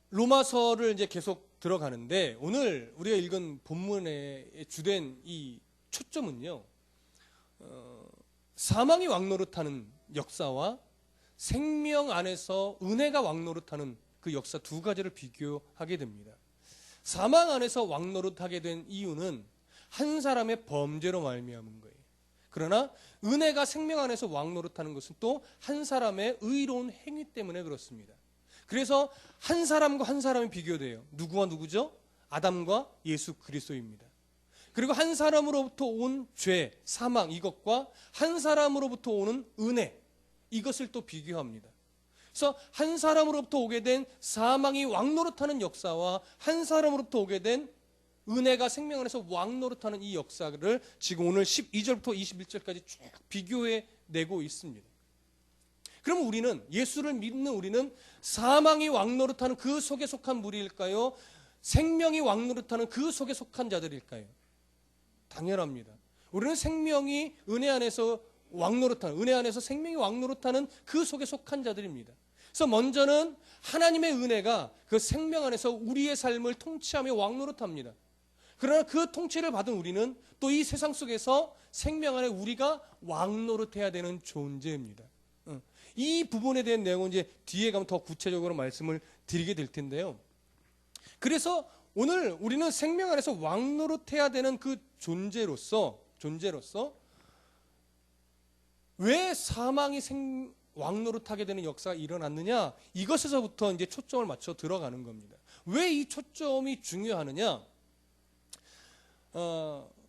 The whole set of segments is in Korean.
로마서를 이제 계속 들어가는데 오늘 우리가 읽은 본문의 주된 이 초점은요, 사망이 왕노릇하는 역사와 생명 안에서 은혜가 왕노릇하는 그 역사 두 가지를 비교하게 됩니다. 사망 안에서 왕노릇하게 된 이유는 한 사람의 범죄로 말미암은 거예요. 그러나 은혜가 생명 안에서 왕노릇하는 것은 또 한 사람의 의로운 행위 때문에 그렇습니다. 그래서 한 사람과 한 사람이 비교돼요. 누구와 누구죠? 아담과 예수 그리스도입니다. 그리고 한 사람으로부터 온 죄, 사망 이것과 한 사람으로부터 오는 은혜 이것을 또 비교합니다. 그래서 한 사람으로부터 오게 된 사망이 왕노릇하는 역사와 한 사람으로부터 오게 된 은혜가 생명 안에서 왕노릇하는 이 역사를 지금 오늘 12절부터 21절까지 쭉 비교해 내고 있습니다. 그럼 우리는, 예수를 믿는 우리는 사망이 왕노릇하는 그 속에 속한 무리일까요? 생명이 왕노릇하는 그 속에 속한 자들일까요? 당연합니다. 우리는 생명이 은혜 안에서 왕노릇하는, 은혜 안에서 생명이 왕노릇하는 그 속에 속한 자들입니다. 그래서 먼저는 하나님의 은혜가 그 생명 안에서 우리의 삶을 통치하며 왕노릇합니다. 그러나 그 통치를 받은 우리는 또 이 세상 속에서 생명 안에 우리가 왕노릇해야 되는 존재입니다. 이 부분에 대한 내용은 이제 뒤에 가면 더 구체적으로 말씀을 드리게 될 텐데요. 그래서 오늘 우리는 생명 안에서 왕노릇해야 되는 그 존재로서 왜 사망이 왕노릇하게 되는 역사가 일어났느냐, 이것에서부터 이제 초점을 맞춰 들어가는 겁니다. 왜 이 초점이 중요하느냐?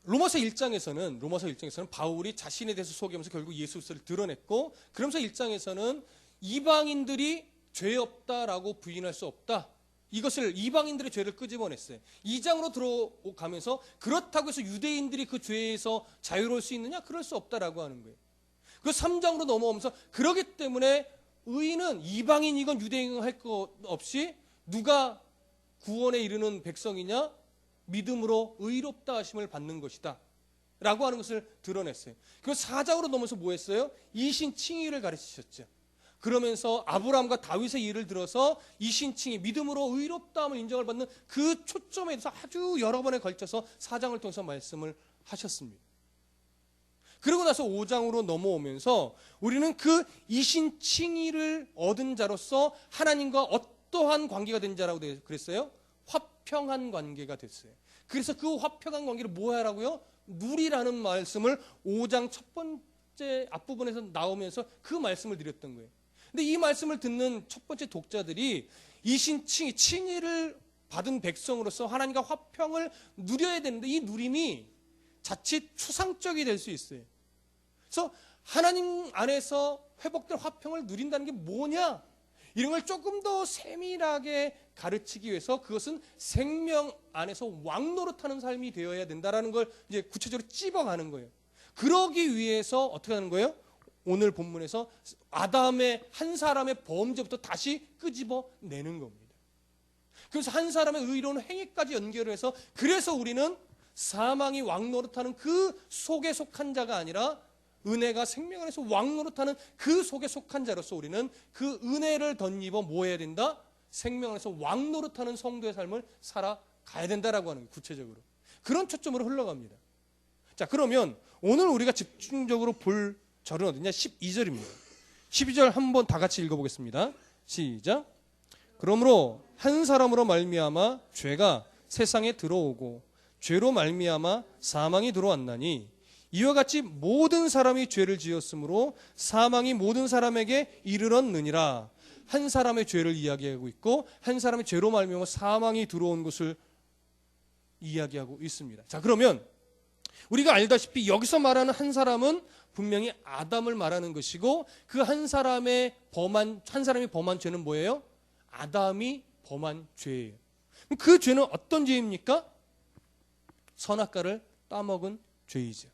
로마서 1장에서는 바울이 자신에 대해서 소개하면서 결국 예수 그리스도를 드러냈고, 그러면서 1장에서는 이방인들이 죄 없다라고 부인할 수 없다, 이것을 이방인들의 죄를 끄집어냈어요. 2장으로 들어가면서 그렇다고 해서 유대인들이 그 죄에서 자유로울 수 있느냐? 그럴 수 없다라고 하는 거예요. 그 3장으로 넘어오면서 그렇기 때문에 의인은 이방인이건 유대인이건 할 것 없이 누가 구원에 이르는 백성이냐? 믿음으로 의롭다 하심을 받는 것이다 라고 하는 것을 드러냈어요. 그리고 4장으로 넘어서 뭐 했어요? 이신칭의를 가르치셨죠. 그러면서 아브라함과 다윗의 예를 들어서 이신칭의 믿음으로 의롭다함을 인정을 받는 그 초점에 대해서 아주 여러 번에 걸쳐서 4장을 통해서 말씀을 하셨습니다. 그러고 나서 5장으로 넘어오면서 우리는 그 이신칭의를 얻은 자로서 하나님과 어떠한 관계가 된 자라고 그랬어요? 화평한 관계가 됐어요. 그래서 그 화평한 관계를 뭐 하라고요? 누리라는 말씀을 5장 첫 번째 앞부분에서 나오면서 그 말씀을 드렸던 거예요. 근데 이 말씀을 듣는 첫 번째 독자들이 칭의를 받은 백성으로서 하나님과 화평을 누려야 되는데 이 누림이 자칫 추상적이 될 수 있어요. 그래서 하나님 안에서 회복된 화평을 누린다는 게 뭐냐? 이런 걸 조금 더 세밀하게 가르치기 위해서 그것은 생명 안에서 왕노릇하는 삶이 되어야 된다라는 걸 이제 구체적으로 찝어가는 거예요. 그러기 위해서 어떻게 하는 거예요? 오늘 본문에서 아담의 한 사람의 범죄부터 다시 끄집어내는 겁니다. 그래서 한 사람의 의로운 행위까지 연결해서 그래서 우리는 사망이 왕노릇하는 그 속에 속한 자가 아니라 은혜가 생명 안에서 왕노릇하는 그 속에 속한 자로서 우리는 그 은혜를 덧입어 뭐 해야 된다? 생명 안에서 왕노릇하는 성도의 삶을 살아가야 된다라고 하는 거예요. 구체적으로 그런 초점으로 흘러갑니다. 자, 그러면 오늘 우리가 집중적으로 볼 절은 어디냐? 12절입니다. 12절 한번 다 같이 읽어보겠습니다. 시작. 그러므로 한 사람으로 말미암아 죄가 세상에 들어오고 죄로 말미암아 사망이 들어왔나니 이와 같이 모든 사람이 죄를 지었으므로 사망이 모든 사람에게 이르렀느니라. 한 사람의 죄를 이야기하고 있고 한 사람의 죄로 말미암아 사망이 들어온 것을 이야기하고 있습니다. 자, 그러면 우리가 알다시피 여기서 말하는 한 사람은 분명히 아담을 말하는 것이고 그 한 사람이 범한 죄는 뭐예요? 아담이 범한 죄예요. 그 죄는 어떤 죄입니까? 선악과를 따먹은 죄이죠.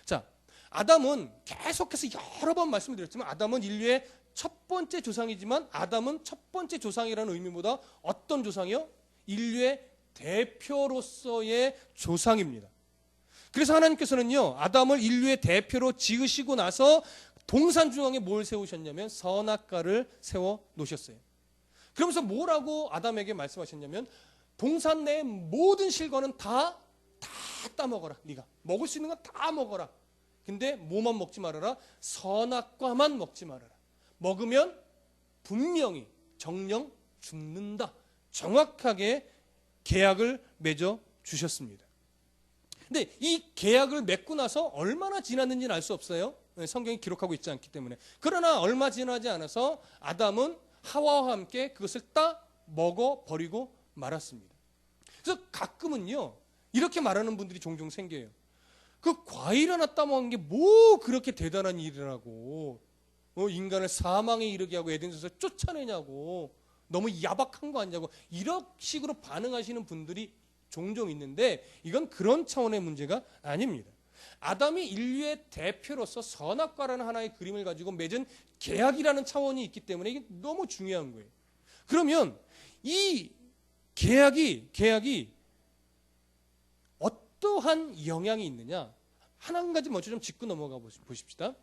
자, 아담은 계속해서 여러 번 말씀드렸지만 아담은 인류의 첫 번째 조상이지만 아담은 첫 번째 조상이라는 의미보다 어떤 조상이요? 인류의 대표로서의 조상입니다. 그래서 하나님께서는요, 아담을 인류의 대표로 지으시고 나서 동산 중앙에 뭘 세우셨냐면 선악과를 세워 놓으셨어요. 그러면서 뭐라고 아담에게 말씀하셨냐면 동산 내의 모든 실과는 다 따먹어라. 네가 먹을 수 있는 건 다 먹어라. 근데 뭐만 먹지 말아라? 선악과만 먹지 말아라. 먹으면 분명히 정령 죽는다. 정확하게 계약을 맺어 주셨습니다. 근데 이 계약을 맺고 나서 얼마나 지났는지는 알 수 없어요. 성경이 기록하고 있지 않기 때문에. 그러나 얼마 지나지 않아서 아담은 하와와 함께 그것을 따 먹어버리고 말았습니다. 그래서 가끔은요, 이렇게 말하는 분들이 종종 생겨요. 그 과일 하나 따먹은 게 뭐 그렇게 대단한 일이라고, 인간을 사망에 이르게 하고 에덴에서 쫓아내냐고, 너무 야박한 거 아니냐고, 이런 식으로 반응하시는 분들이 종종 있는데 이건 그런 차원의 문제가 아닙니다. 아담이 인류의 대표로서 선악과라는 하나의 그림을 가지고 맺은 계약이라는 차원이 있기 때문에 이게 너무 중요한 거예요. 그러면 이 계약이 어떠한 영향이 있느냐? 한 가지 먼저 좀 짚고 넘어가 보십시다.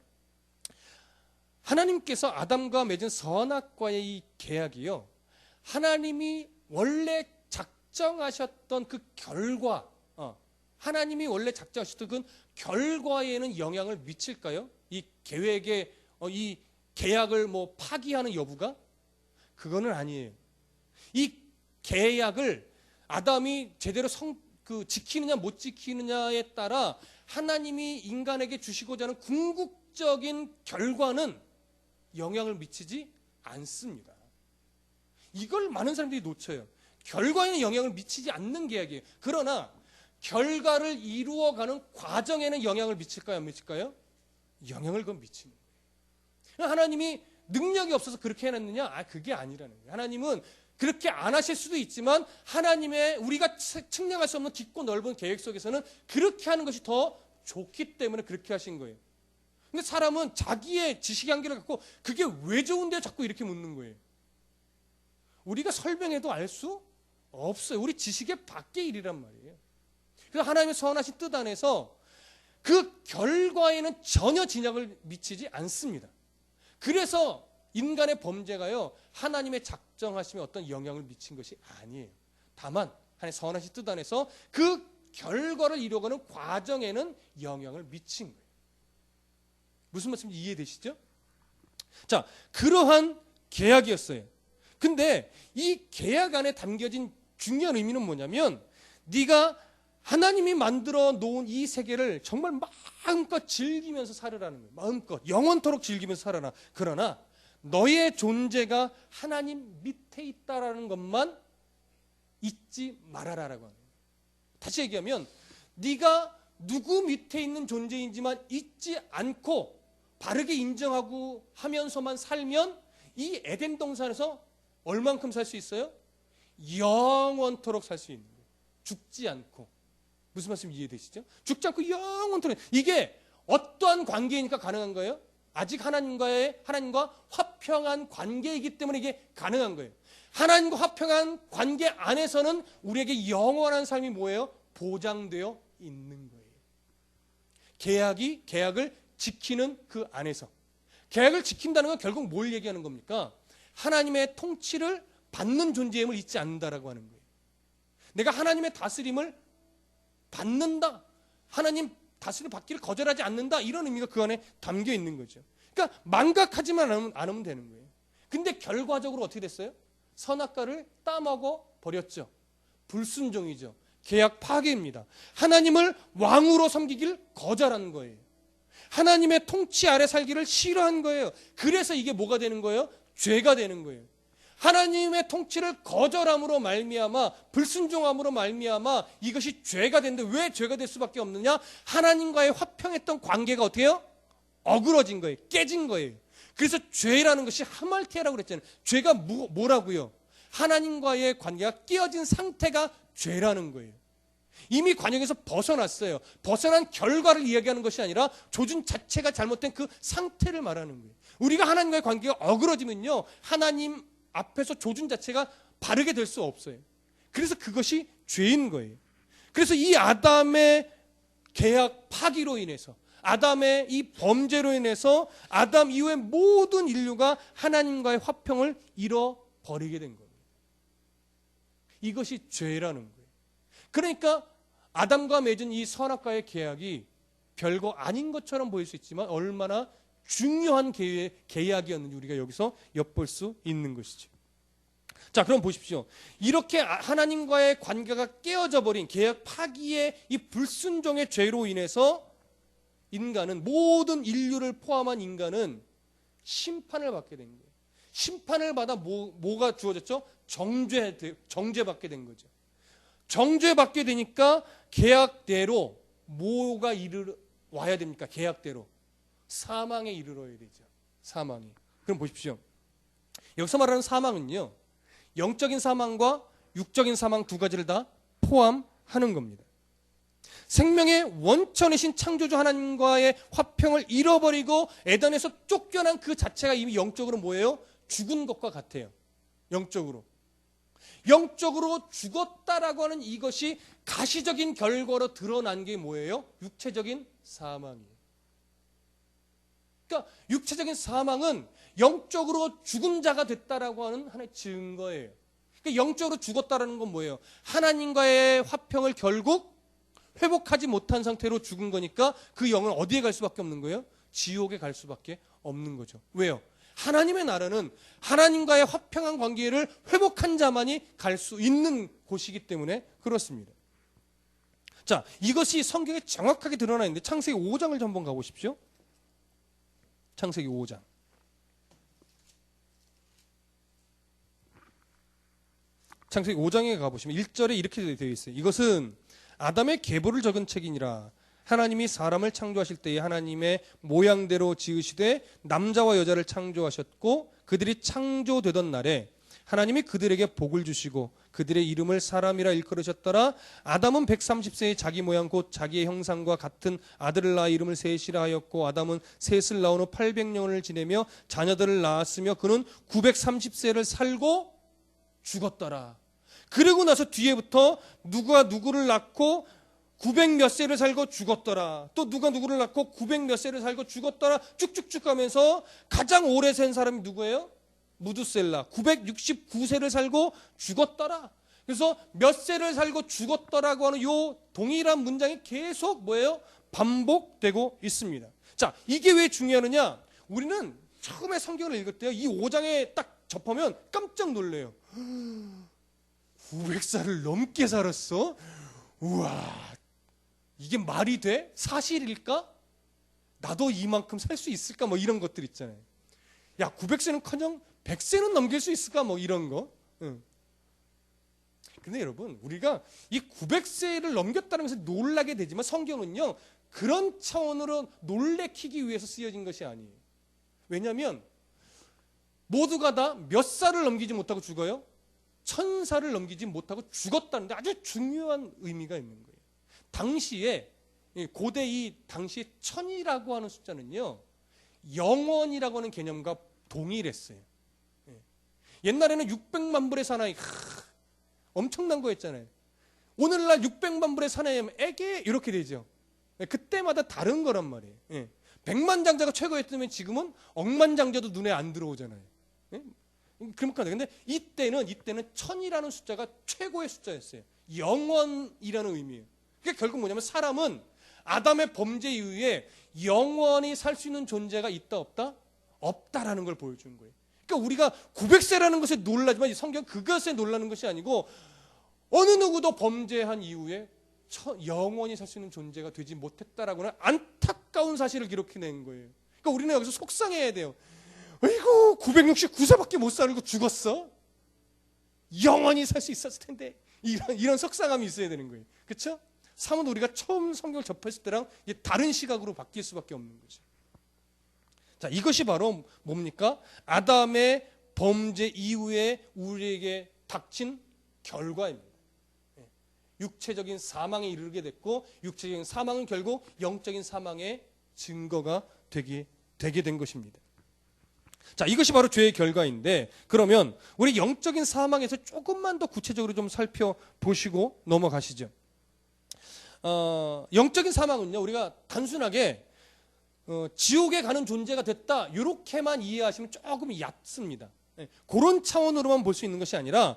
하나님께서 아담과 맺은 선악과의 이 계약이요, 하나님이 원래 작정하셨던 그 결과, 하나님이 원래 작정하셨던 그 결과에는 영향을 미칠까요? 이 계획에 이 계약을 뭐 파기하는 여부가? 그거는 아니에요. 이 계약을 아담이 제대로 지키느냐 못 지키느냐에 따라 하나님이 인간에게 주시고자 하는 궁극적인 결과는 영향을 미치지 않습니다. 이걸 많은 사람들이 놓쳐요. 결과에는 영향을 미치지 않는 계약이에요. 그러나 결과를 이루어가는 과정에는 영향을 미칠까요? 안 미칠까요? 영향을 그건 미치는 거예요. 하나님이 능력이 없어서 그렇게 해놨느냐? 그게 아니라는 거예요. 하나님은 그렇게 안 하실 수도 있지만 하나님의 우리가 측량할 수 없는 깊고 넓은 계획 속에서는 그렇게 하는 것이 더 좋기 때문에 그렇게 하신 거예요. 근데 사람은 자기의 지식 한계를 갖고 그게 왜 좋은데 자꾸 이렇게 묻는 거예요. 우리가 설명해도 알 수 없어요. 우리 지식의 밖의 일이란 말이에요. 그래서 하나님의 선하신 뜻 안에서 그 결과에는 전혀 진역을 미치지 않습니다. 그래서 인간의 범죄가요, 하나님의 작정하심에 어떤 영향을 미친 것이 아니에요. 다만 하나님의 선하신 뜻 안에서 그 결과를 이루어가는 과정에는 영향을 미친 거예요. 무슨 말씀인지 이해되시죠? 자, 그러한 계약이었어요. 근데 이 계약 안에 담겨진 중요한 의미는 뭐냐면, 네가 하나님이 만들어 놓은 이 세계를 정말 마음껏 즐기면서 살으라는 거예요. 마음껏 영원토록 즐기면서 살아라. 그러나 너의 존재가 하나님 밑에 있다라는 것만 잊지 말아라라고 하는 거예요. 다시 얘기하면 네가 누구 밑에 있는 존재인지만 잊지 않고 바르게 인정하고 하면서만 살면 이 에덴 동산에서 얼만큼 살 수 있어요? 영원토록 살 수 있는 거예요. 죽지 않고. 무슨 말씀 이해되시죠? 죽지 않고 영원토록. 이게 어떠한 관계이니까 가능한 거예요? 아직 하나님과 화평한 관계이기 때문에 이게 가능한 거예요. 하나님과 화평한 관계 안에서는 우리에게 영원한 삶이 뭐예요? 보장되어 있는 거예요. 계약을 지키는 그 안에서. 계약을 지킨다는 건 결국 뭘 얘기하는 겁니까? 하나님의 통치를 받는 존재임을 잊지 않는다라고 하는 거예요. 내가 하나님의 다스림을 받는다. 하나님 다스림 받기를 거절하지 않는다. 이런 의미가 그 안에 담겨 있는 거죠. 그러니까 망각하지만 않으면 되는 거예요. 근데 결과적으로 어떻게 됐어요? 선악과를 따먹어 버렸죠. 불순종이죠. 계약 파괴입니다. 하나님을 왕으로 섬기기를 거절한 거예요. 하나님의 통치 아래 살기를 싫어한 거예요. 그래서 이게 뭐가 되는 거예요? 죄가 되는 거예요. 하나님의 통치를 거절함으로 말미암아, 불순종함으로 말미암아 이것이 죄가 되는데 왜 죄가 될 수밖에 없느냐? 하나님과의 화평했던 관계가 어떻게 해요? 어그러진 거예요. 깨진 거예요. 그래서 죄라는 것이 하말티아라고 그랬잖아요. 죄가 뭐라고요? 하나님과의 관계가 깨어진 상태가 죄라는 거예요. 이미 관역에서 벗어났어요. 벗어난 결과를 이야기하는 것이 아니라 조준 자체가 잘못된 그 상태를 말하는 거예요. 우리가 하나님과의 관계가 어그러지면요, 하나님 앞에서 조준 자체가 바르게 될 수 없어요. 그래서 그것이 죄인 거예요. 그래서 이 아담의 계약 파기로 인해서, 아담의 이 범죄로 인해서 아담 이후의 모든 인류가 하나님과의 화평을 잃어버렸습니다. 버리게 된 겁니다. 이것이 죄라는 거예요. 그러니까 아담과 맺은 이 선악과의 계약이 별거 아닌 것처럼 보일 수 있지만 얼마나 중요한 계약이었는지 우리가 여기서 엿볼 수 있는 것이죠. 자, 그럼 보십시오. 이렇게 하나님과의 관계가 깨어져 버린 계약 파기의 이 불순종의 죄로 인해서 인간은, 모든 인류를 포함한 인간은 심판을 받게 된 거예요. 심판을 받아 뭐가 주어졌죠? 정죄받게 된 거죠. 정죄받게 되니까 계약대로 뭐가 와야 됩니까? 계약대로 사망에 이르러야 되죠. 사망이. 그럼 보십시오. 여기서 말하는 사망은요, 영적인 사망과 육적인 사망 두 가지를 다 포함하는 겁니다. 생명의 원천이신 창조주 하나님과의 화평을 잃어버리고 에덴에서 쫓겨난 그 자체가 이미 영적으로 뭐예요? 죽은 것과 같아요. 영적으로 죽었다라고 하는 이것이 가시적인 결과로 드러난 게 뭐예요? 육체적인 사망이에요. 그러니까 육체적인 사망은 영적으로 죽은 자가 됐다라고 하는 하나의 증거예요. 그러니까 영적으로 죽었다라는 건 뭐예요? 하나님과의 화평을 결국 회복하지 못한 상태로 죽은 거니까 그 영은 어디에 갈 수밖에 없는 거예요? 지옥에 갈 수밖에 없는 거죠. 왜요? 하나님의 나라는 하나님과의 화평한 관계를 회복한 자만이 갈 수 있는 곳이기 때문에 그렇습니다. 자, 이것이 성경에 정확하게 드러나 있는데 창세기 5장을 한번 가보십시오. 창세기 5장. 창세기 5장에 가보시면 1절에 이렇게 되어 있어요. 이것은 아담의 계보를 적은 책이니라. 하나님이 사람을 창조하실 때에 하나님의 모양대로 지으시되 남자와 여자를 창조하셨고 그들이 창조되던 날에 하나님이 그들에게 복을 주시고 그들의 이름을 사람이라 일컬으셨더라. 아담은 130세에 자기 모양 곧 자기의 형상과 같은 아들을 낳아 이름을 셋이라 하였고 아담은 셋을 낳은 후 800년을 지내며 자녀들을 낳았으며 그는 930세를 살고 죽었더라. 그리고 나서 뒤에부터 누가 누구를 낳고 900 몇 세를 살고 죽었더라. 또 누가 누구를 낳고 900 몇 세를 살고 죽었더라. 쭉쭉쭉 가면서 가장 오래 산 사람이 누구예요? 무두셀라. 969세를 살고 죽었더라. 그래서 몇 세를 살고 죽었더라고 하는 요 동일한 문장이 계속 뭐예요? 반복되고 있습니다. 자, 이게 왜 중요하느냐? 우리는 처음에 성경을 읽을 때요, 이 5장에 딱 접하면 깜짝 놀래요. 900살을 넘게 살았어? 우와, 이게 말이 돼? 사실일까? 나도 이만큼 살 수 있을까? 뭐 이런 것들 있잖아요. 야, 900세는커녕 100세는 넘길 수 있을까? 뭐 이런 거. 응. 근데 여러분, 우리가 이 900세를 넘겼다는 것에 놀라게 되지만 성경은요, 그런 차원으로 놀래키기 위해서 쓰여진 것이 아니에요. 왜냐하면 모두가 다 몇 살을 넘기지 못하고 죽어요? 1000살을 넘기지 못하고 죽었다는데 아주 중요한 의미가 있는 거예요. 당시에, 고대 이 당시에 1000이라고 하는 숫자는요, 영원이라고 하는 개념과 동일했어요. 옛날에는 600만 불의 사나이, 엄청난 거였잖아요. 오늘날 600만 불의 사나이면 에게 이렇게 되죠. 그때마다 다른 거란 말이에요. 100만 장자가 최고였다면 지금은 억만 장자도 눈에 안 들어오잖아요. 그러니까 근데 이때는 1000이라는 숫자가 최고의 숫자였어요. 영원이라는 의미예요. 그러니까 결국 뭐냐면 사람은 아담의 범죄 이후에 영원히 살 수 있는 존재가 있다 없다? 없다라는 걸 보여주는 거예요. 그러니까 우리가 900세라는 것에 놀라지만 성경 그것에 놀라는 것이 아니고 어느 누구도 범죄한 이후에 영원히 살 수 있는 존재가 되지 못했다라고는 안타까운 사실을 기록해낸 거예요. 그러니까 우리는 여기서 속상해야 돼요. 아이고, 969세밖에 못 살고 죽었어? 영원히 살 수 있었을 텐데. 이런 속상함이 있어야 되는 거예요. 그렇죠? 사뭇 우리가 처음 성경을 접했을 때랑 다른 시각으로 바뀔 수밖에 없는 거죠. 자, 이것이 바로 뭡니까? 아담의 범죄 이후에 우리에게 닥친 결과입니다. 육체적인 사망에 이르게 됐고 육체적인 사망은 결국 영적인 사망의 증거가 되게 된 것입니다. 자, 이것이 바로 죄의 결과인데 그러면 우리 영적인 사망에서 조금만 더 구체적으로 좀 살펴보시고 넘어가시죠. 영적인 사망은요, 우리가 단순하게 지옥에 가는 존재가 됐다 이렇게만 이해하시면 조금 얕습니다. 그런 차원으로만 볼 수 있는 것이 아니라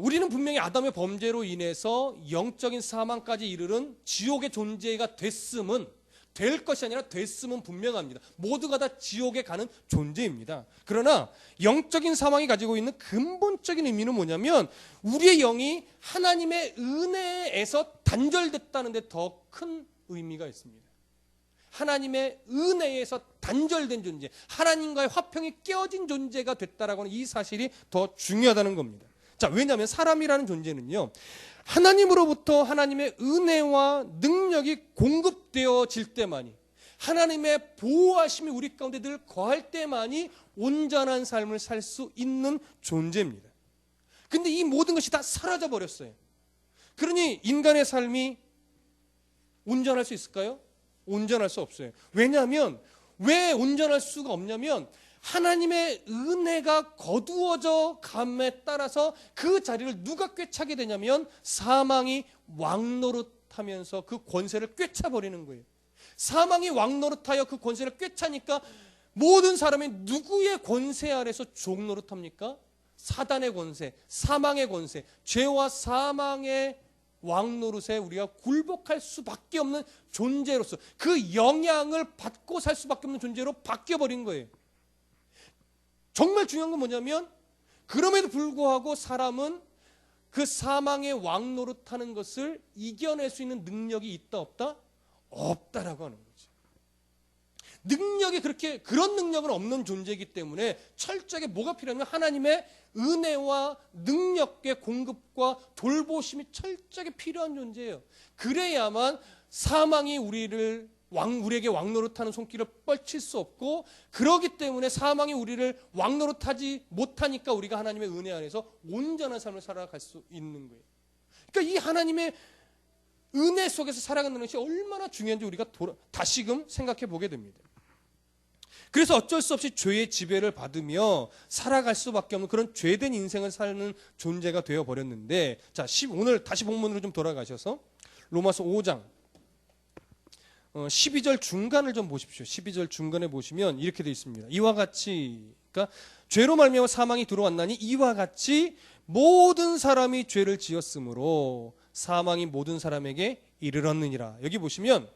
우리는 분명히 아담의 범죄로 인해서 영적인 사망까지 이르는 지옥의 존재가 됐음은 될 것이 아니라 됐음은 분명합니다. 모두가 다 지옥에 가는 존재입니다. 그러나 영적인 사망이 가지고 있는 근본적인 의미는 뭐냐면 우리의 영이 하나님의 은혜에서 단절됐다는 데 더 큰 의미가 있습니다. 하나님의 은혜에서 단절된 존재, 하나님과의 화평이 깨어진 존재가 됐다라고 하는 이 사실이 더 중요하다는 겁니다. 자, 왜냐하면 사람이라는 존재는요, 하나님으로부터 하나님의 은혜와 능력이 공급되어질 때만이, 하나님의 보호하심이 우리 가운데 늘 거할 때만이 온전한 삶을 살 수 있는 존재입니다. 근데 이 모든 것이 다 사라져 버렸어요. 그러니 인간의 삶이 온전할 수 있을까요? 온전할 수 없어요. 왜냐하면 왜 온전할 수가 없냐면 하나님의 은혜가 거두어져 감에 따라서 그 자리를 누가 꿰차게 되냐면 사망이 왕노릇하면서 그 권세를 꿰차버리는 거예요. 사망이 왕노릇하여 그 권세를 꿰차니까 모든 사람이 누구의 권세 아래서 종노릇합니까? 사단의 권세, 사망의 권세, 죄와 사망의 왕노릇에 우리가 굴복할 수밖에 없는 존재로서 그 영향을 받고 살 수밖에 없는 존재로 바뀌어버린 거예요. 정말 중요한 건 뭐냐면 그럼에도 불구하고 사람은 그 사망의 왕노릇하는 것을 이겨낼 수 있는 능력이 있다 없다? 없다라고 하는 거죠. 능력이 그런 능력은 없는 존재이기 때문에 철저하게 뭐가 필요하냐면 하나님의 은혜와 능력의 공급과 돌보심이 철저하게 필요한 존재예요. 그래야만 사망이 우리에게 왕노릇하는 손길을 뻗칠 수 없고, 그러기 때문에 사망이 우리를 왕노릇하지 못하니까 우리가 하나님의 은혜 안에서 온전한 삶을 살아갈 수 있는 거예요. 그러니까 이 하나님의 은혜 속에서 살아가는 것이 얼마나 중요한지 우리가 다시금 생각해 보게 됩니다. 그래서 어쩔 수 없이 죄의 지배를 받으며 살아갈 수밖에 없는 그런 죄된 인생을 사는 존재가 되어버렸는데, 자, 오늘 다시 본문으로 좀 돌아가셔서 로마서 5장 12절 중간을 좀 보십시오. 12절 중간에 보시면 이렇게 되어 있습니다. 이와 같이, 그러니까 죄로 말미암아 사망이 들어왔나니 이와 같이 모든 사람이 죄를 지었으므로 사망이 모든 사람에게 이르렀느니라. 여기 보시면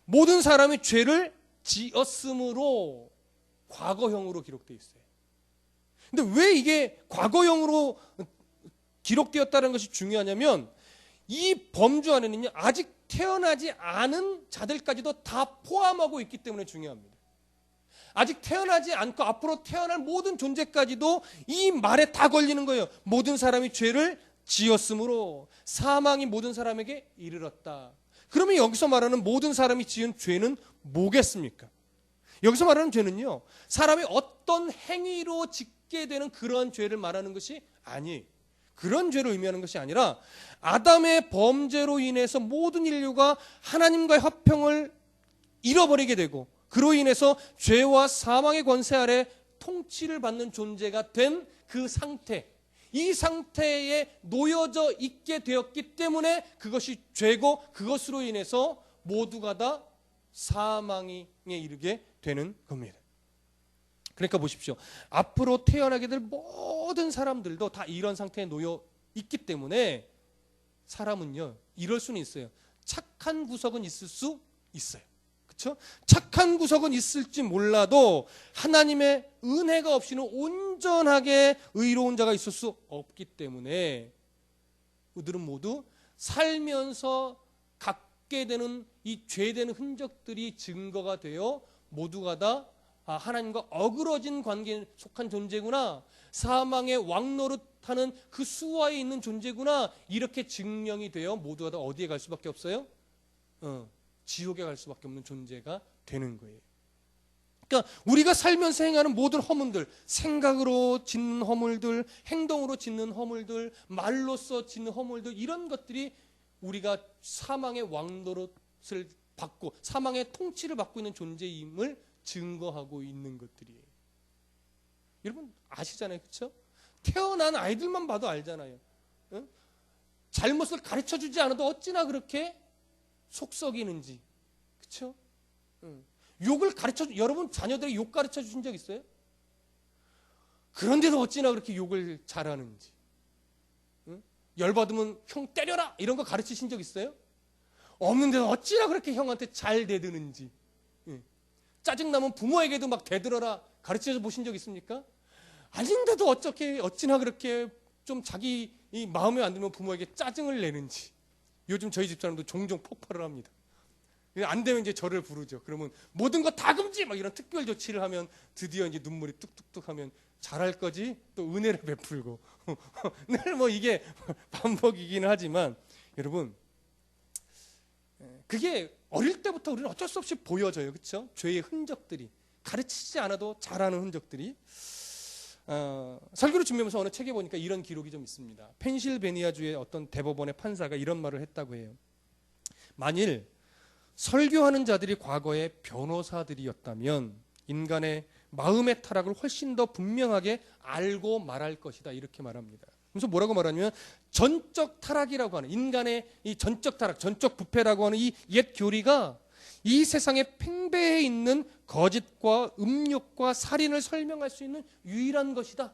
모든 사람이 죄를 지었으므로 과거형으로 기록되어 있어요. 근데 왜 이게 과거형으로 기록되었다는 것이 중요하냐면 이 범주 안에는요, 아직 태어나지 않은 자들까지도 다 포함하고 있기 때문에 중요합니다. 아직 태어나지 않고 앞으로 태어날 모든 존재까지도 이 말에 다 걸리는 거예요. 모든 사람이 죄를 지었으므로 사망이 모든 사람에게 이르렀다. 그러면 여기서 말하는 모든 사람이 지은 죄는 뭐겠습니까? 여기서 말하는 죄는요, 사람이 어떤 행위로 짓게 되는 그러한 죄를 말하는 것이 아니에요. 그런 죄를 의미하는 것이 아니라 아담의 범죄로 인해서 모든 인류가 하나님과의 화평을 잃어버리게 되고 그로 인해서 죄와 사망의 권세 아래 통치를 받는 존재가 된 그 상태, 이 상태에 놓여져 있게 되었기 때문에 그것이 죄고 그것으로 인해서 모두가 다 사망에 이르게 되는 겁니다. 그러니까 보십시오. 앞으로 태어나게 될 모든 사람들도 다 이런 상태에 놓여 있기 때문에 사람은요, 이럴 수는 있어요. 착한 구석은 있을 수 있어요. 그렇죠? 착한 구석은 있을지 몰라도 하나님의 은혜가 없이는 온전하게 의로운 자가 있을 수 없기 때문에 그들은 모두 살면서 갖게 되는 이 죄된 흔적들이 증거가 되어 모두가 다 하나님과 어그러진 관계에 속한 존재구나, 사망의 왕노릇하는 그 수하에 있는 존재구나, 이렇게 증명이 되어 모두가 다 어디에 갈 수밖에 없어요? 지옥에 갈 수밖에 없는 존재가 되는 거예요. 그러니까 우리가 살면서 행하는 모든 허물들, 생각으로 짓는 허물들, 행동으로 짓는 허물들, 말로써 짓는 허물들, 이런 것들이 우리가 사망의 왕노릇을 받고 사망의 통치를 받고 있는 존재임을 증거하고 있는 것들이에요. 여러분 아시잖아요, 그렇죠? 태어난 아이들만 봐도 알잖아요. 응? 잘못을 가르쳐주지 않아도 어찌나 그렇게 속썩이는지, 그렇죠? 응. 욕을 여러분 자녀들에게 욕 가르쳐 주신 적 있어요? 그런데도 어찌나 그렇게 욕을 잘하는지. 응? 열받으면 형 때려라 이런 거 가르치신 적 있어요? 없는데도 어찌나 그렇게 형한테 잘 대드는지. 응. 짜증나면 부모에게도 막 대들어라 가르쳐서 보신 적 있습니까? 아닌데도 어찌나 그렇게 좀 자기 이 마음에 안 들면 부모에게 짜증을 내는지. 요즘 저희 집사람도 종종 폭발을 합니다. 안 되면 이제 저를 부르죠. 그러면 모든 거 다 금지 막 이런 특별 조치를 하면 드디어 이제 눈물이 뚝뚝뚝 하면 잘할 거지 또 은혜를 베풀고 늘 뭐 이게 반복이긴 하지만 여러분 그게 어릴 때부터 우리는 어쩔 수 없이 보여져요. 그렇죠? 죄의 흔적들이 가르치지 않아도 잘하는 흔적들이 설교를 준비하면서 어느 책에 보니까 이런 기록이 좀 있습니다. 펜실베니아주의 어떤 대법원의 판사가 이런 말을 했다고 해요. 만일 설교하는 자들이 과거에 변호사들이었다면 인간의 마음의 타락을 훨씬 더 분명하게 알고 말할 것이다 이렇게 말합니다. 그래서 뭐라고 말하냐면 전적 타락이라고 하는 인간의 이 전적 타락, 전적 부패라고 하는 이 옛 교리가 이 세상에 팽배해 있는 거짓과 음욕과 살인을 설명할 수 있는 유일한 것이다.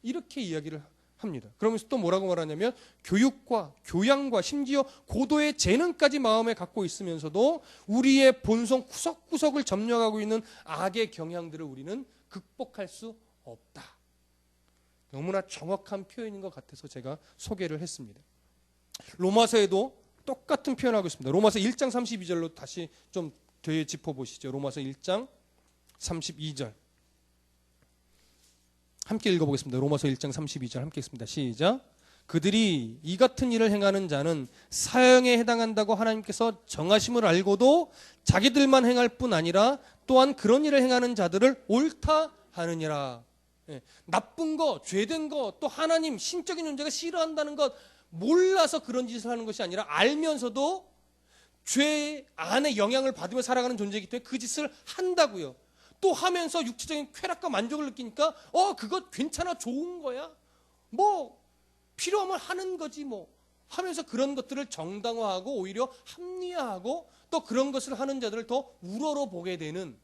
이렇게 이야기를 합니다. 그러면서 또 뭐라고 말하냐면 교육과 교양과 심지어 고도의 재능까지 마음에 갖고 있으면서도 우리의 본성 구석구석을 점령하고 있는 악의 경향들을 우리는 극복할 수 없다. 너무나 정확한 표현인 것 같아서 제가 소개를 했습니다. 로마서에도 똑같은 표현을 하고 있습니다. 로마서 1장 32절로 다시 좀 뒤에 짚어보시죠. 로마서 1장 32절 함께 읽어보겠습니다. 로마서 1장 32절 함께 읽습니다. 시작. 그들이 이 같은 일을 행하는 자는 사형에 해당한다고 하나님께서 정하심을 알고도 자기들만 행할 뿐 아니라 또한 그런 일을 행하는 자들을 옳다 하느니라. 나쁜 거, 죄된 거, 또 하나님 신적인 존재가 싫어한다는 것 몰라서 그런 짓을 하는 것이 아니라 알면서도 죄 안에 영향을 받으며 살아가는 존재이기 때문에 그 짓을 한다고요. 또 하면서 육체적인 쾌락과 만족을 느끼니까 그것 괜찮아 좋은 거야. 뭐 필요하면 하는 거지 뭐 하면서 그런 것들을 정당화하고 오히려 합리화하고 또 그런 것을 하는 자들을 더 우러러 보게 되는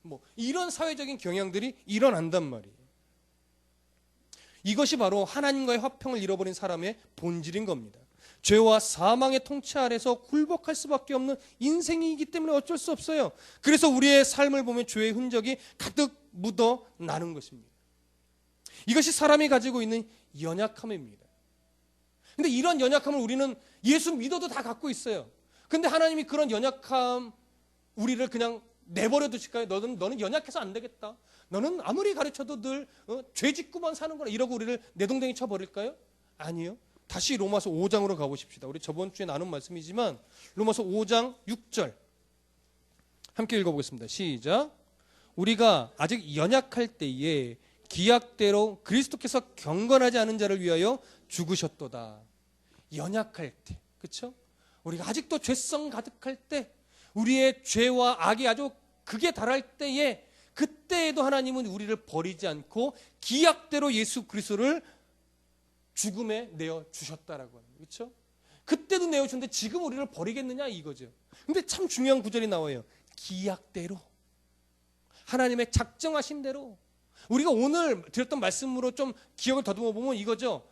뭐 이런 사회적인 경향들이 일어난단 말이에요. 이것이 바로 하나님과의 화평을 잃어버린 사람의 본질인 겁니다. 죄와 사망의 통치 아래서 굴복할 수밖에 없는 인생이기 때문에 어쩔 수 없어요. 그래서 우리의 삶을 보면 죄의 흔적이 가득 묻어나는 것입니다. 이것이 사람이 가지고 있는 연약함입니다. 근데 이런 연약함을 우리는 예수 믿어도 다 갖고 있어요. 근데 하나님이 그런 연약함 우리를 그냥 내버려 두실까요? 너는 연약해서 안 되겠다. 너는 아무리 가르쳐도 늘 죄 짓고만 사는 거라 이러고 우리를 내동댕이 쳐버릴까요? 아니요. 다시 로마서 5장으로 가보십시다. 우리 저번 주에 나눈 말씀이지만 로마서 5장 6절 함께 읽어보겠습니다. 시작. 우리가 아직 연약할 때에 기약대로 그리스도께서 경건하지 않은 자를 위하여 죽으셨도다. 연약할 때, 그렇죠? 우리가 아직도 죄성 가득할 때, 우리의 죄와 악이 아주 극에 달할 때에 그때에도 하나님은 우리를 버리지 않고 기약대로 예수 그리스도를 죽음에 내어 주셨다라고 하는 거죠. 그렇죠? 그때도 내어 주셨는데 지금 우리를 버리겠느냐 이거죠. 근데 참 중요한 구절이 나와요. 기약대로 하나님의 작정하신 대로 우리가 오늘 드렸던 말씀으로 좀 기억을 더듬어 보면 이거죠.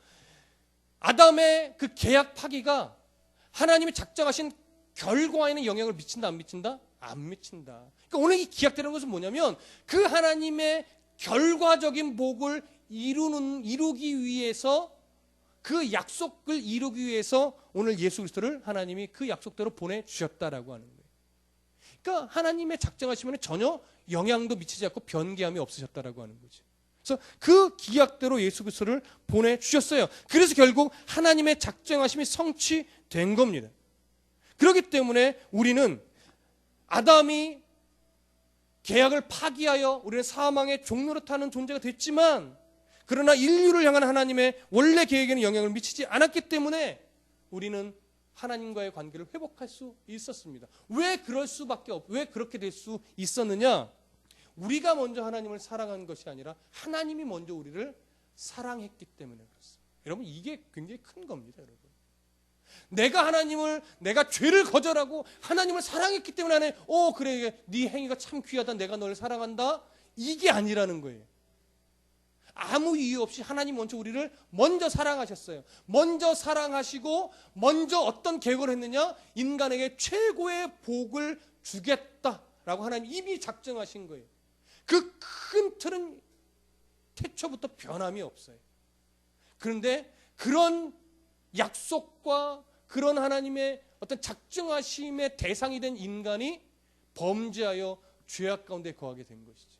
아담의 그 계약 파기가 하나님이 작정하신 결과에는 영향을 미친다 안 미친다? 안 미친다. 그러니까 오늘 이 기약되는 것은 뭐냐면 그 하나님의 결과적인 복을 이루기 위해서 그 약속을 이루기 위해서 오늘 예수 그리스도를 하나님이 그 약속대로 보내주셨다라고 하는 거예요. 그러니까 하나님의 작정하시면 전혀 영향도 미치지 않고 변개함이 없으셨다라고 하는 거죠. 그래서 그 기약대로 예수 그리스도를 보내주셨어요. 그래서 결국 하나님의 작정하심이 성취된 겁니다. 그렇기 때문에 우리는 아담이 계약을 파기하여 우리는 사망의 종로로 타는 존재가 됐지만 그러나 인류를 향한 하나님의 원래 계획에는 영향을 미치지 않았기 때문에 우리는 하나님과의 관계를 회복할 수 있었습니다. 왜 그렇게 될 수 있었느냐? 우리가 먼저 하나님을 사랑한 것이 아니라 하나님이 먼저 우리를 사랑했기 때문에 그렇습니다. 여러분 이게 굉장히 큰 겁니다. 여러분. 내가 죄를 거절하고 하나님을 사랑했기 때문에 하나님, 그래 네 행위가 참 귀하다. 내가 너를 사랑한다. 이게 아니라는 거예요. 아무 이유 없이 하나님 먼저 우리를 먼저 사랑하셨어요. 먼저 사랑하시고 먼저 어떤 계획을 했느냐? 인간에게 최고의 복을 주겠다라고 하나님 이미 작정하신 거예요. 그 큰 틀은 태초부터 변함이 없어요. 그런데 그런 약속과 그런 하나님의 어떤 작정하심의 대상이 된 인간이 범죄하여 죄악 가운데 거하게 된 것이죠.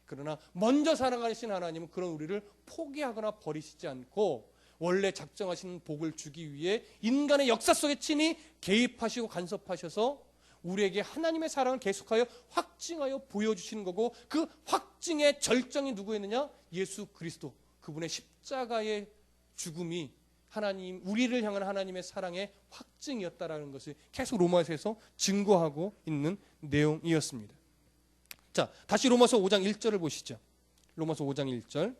그러나 먼저 사랑하신 하나님은 그런 우리를 포기하거나 버리시지 않고 원래 작정하신 복을 주기 위해 인간의 역사 속에 친히 개입하시고 간섭하셔서 우리에게 하나님의 사랑을 계속하여 확증하여 보여주시는 거고, 그 확증의 절정이 누구였느냐? 예수 그리스도, 그분의 십자가의 죽음이 하나님, 우리를 향한 하나님의 사랑의 확증이었다라는 것을 계속 로마서에서 증거하고 있는 내용이었습니다. 자, 다시 로마서 5장 1절을 보시죠. 로마서 5장 1절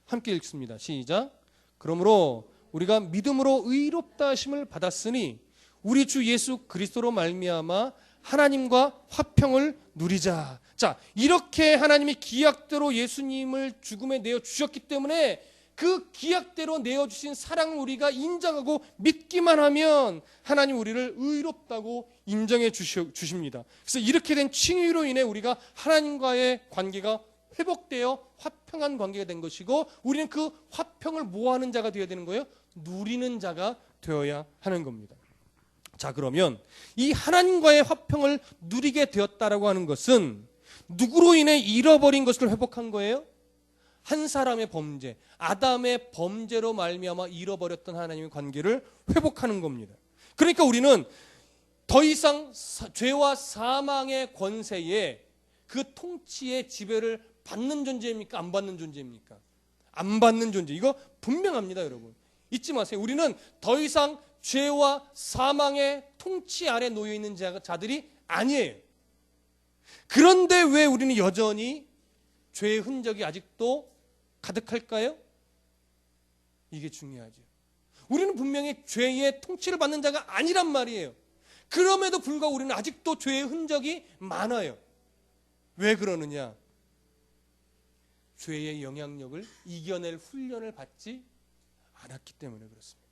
함께 읽습니다. 시작. 그러므로 우리가 믿음으로 의롭다 하심을 받았으니 우리 주 예수 그리스도로 말미암아 하나님과 화평을 누리자. 자, 이렇게 하나님이 기약대로 예수님을 죽음에 내어 주셨기 때문에 그 기약대로 내어주신 사랑을 우리가 인정하고 믿기만 하면 하나님 우리를 의롭다고 인정해 주십니다. 그래서 이렇게 된 칭의로 인해 우리가 하나님과의 관계가 회복되어 화평한 관계가 된 것이고, 우리는 그 화평을 뭐 하는 자가 되어야 되는 거예요? 누리는 자가 되어야 하는 겁니다. 자, 그러면 이 하나님과의 화평을 누리게 되었다라고 하는 것은 누구로 인해 잃어버린 것을 회복한 거예요? 한 사람의 범죄, 아담의 범죄로 말미암아 잃어버렸던 하나님의 관계를 회복하는 겁니다. 그러니까 우리는 더 이상 죄와 사망의 권세에 그 통치의 지배를 받는 존재입니까? 안 받는 존재입니까? 안 받는 존재. 이거 분명합니다, 여러분. 잊지 마세요. 우리는 더 이상 죄와 사망의 통치 아래 놓여 있는 자들이 아니에요. 그런데 왜 우리는 여전히 죄의 흔적이 아직도 가득할까요? 이게 중요하죠. 우리는 분명히 죄의 통치를 받는 자가 아니란 말이에요. 그럼에도 불구하고 우리는 아직도 죄의 흔적이 많아요. 왜 그러느냐? 죄의 영향력을 이겨낼 훈련을 받지 않았기 때문에 그렇습니다.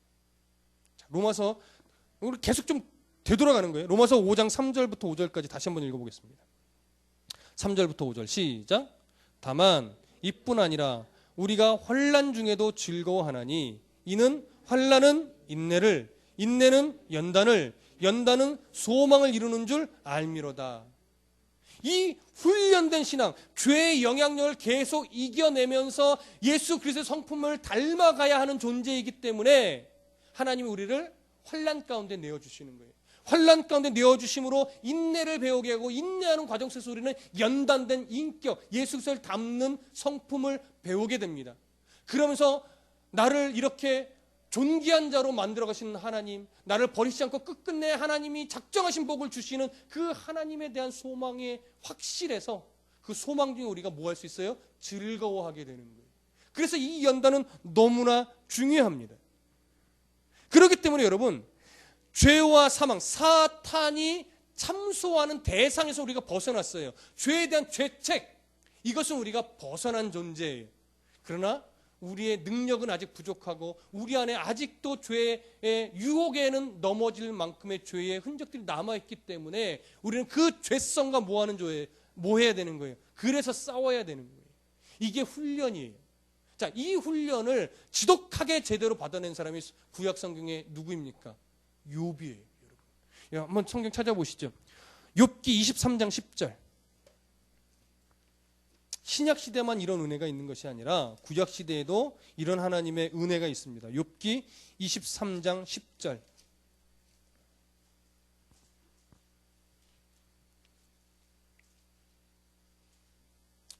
자, 로마서, 우리 계속 좀 되돌아가는 거예요. 로마서 5장 3절부터 5절까지 다시 한번 읽어보겠습니다. 3절부터 5절 시작. 다만 이뿐 아니라 우리가 환난 중에도 즐거워하나니 이는 환난은 인내를, 인내는 연단을, 연단은 소망을 이루는 줄 알미로다. 이 훈련된 신앙, 죄의 영향력을 계속 이겨내면서 예수 그리스도의 성품을 닮아가야 하는 존재이기 때문에 하나님이 우리를 환난 가운데 내어주시는 거예요. 환난 가운데 내어주심으로 인내를 배우게 하고, 인내하는 과정 속에서 우리는 연단된 인격, 예수 그리스도를 닮는 성품을 배우게 됩니다. 그러면서 나를 이렇게 존귀한 자로 만들어 가시는 하나님, 나를 버리지 않고 끝끝내 하나님이 작정하신 복을 주시는 그 하나님에 대한 소망에 확실해서 그 소망 중에 우리가 뭐 할 수 있어요? 즐거워하게 되는 거예요. 그래서 이 연단은 너무나 중요합니다. 그렇기 때문에 여러분, 죄와 사망, 사탄이 참소하는 대상에서 우리가 벗어났어요. 죄에 대한 죄책, 이것은 우리가 벗어난 존재예요. 그러나 우리의 능력은 아직 부족하고 우리 안에 아직도 죄의 유혹에는 넘어질 만큼의 죄의 흔적들이 남아있기 때문에 우리는 그 죄성과 뭐 해야 되는 거예요? 그래서 싸워야 되는 거예요. 이게 훈련이에요. 자, 이 훈련을 지독하게 제대로 받아낸 사람이 구약 성경에 누구입니까? 욥이에요, 여러분. 한번 성경 찾아보시죠. 욥기 23장 10절. 신약 시대만 이런 은혜가 있는 것이 아니라 구약 시대에도 이런 하나님의 은혜가 있습니다. 욥기 23장 10절.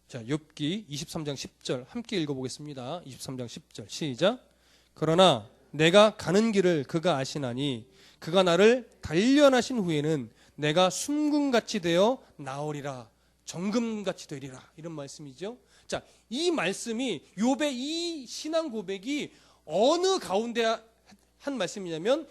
자, 욥기 23장 10절 함께 읽어보겠습니다. 23장 10절 시작. 그러나 내가 가는 길을 그가 아시나니 그가 나를 단련하신 후에는 내가 숨금같이 되어 나오리라. 정금같이 되리라. 이런 말씀이죠. 자, 이 말씀이 욥의 이 신앙 고백이 어느 가운데 한 말씀이냐면